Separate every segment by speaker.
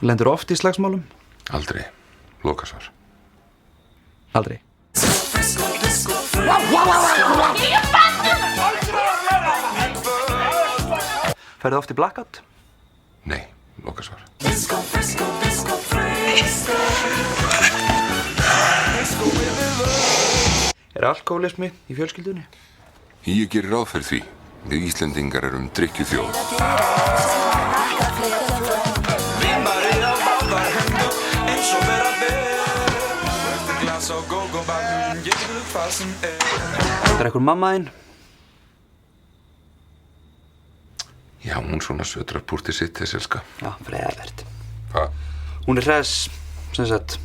Speaker 1: Lendur oft í slagsmálum?
Speaker 2: Aldrei. Lokasvar.
Speaker 1: Aldrei. Ferðu oft í blackout?
Speaker 2: Nei, lokasvar.
Speaker 1: Alkohólismi í fjölskyldunni?
Speaker 2: Ég gerir ráð fyrir því. Við Íslendingar erum drykkjuþjóð.
Speaker 1: Drekkur mamma þín?
Speaker 2: Já, hún svona sötrar púrtið sitt þess elska.
Speaker 1: Já, Freðavert.
Speaker 2: Hvað?
Speaker 1: Hún hress, sem sagt.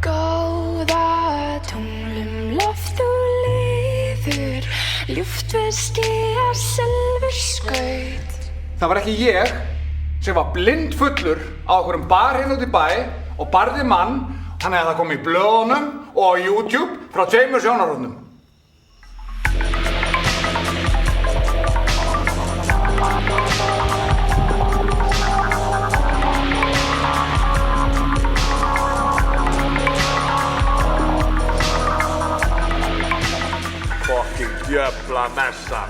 Speaker 3: Góða tunglum loft og liður, ljúft við skýjar silfur skaut.
Speaker 4: Það var ekki ég sem var blindfullur á einhverjum bar hérna út í bæ og barði mann, þannig að það kom í blöðunum og á YouTube frá 2 sjónarhornum.
Speaker 5: Fucking djöfla messa.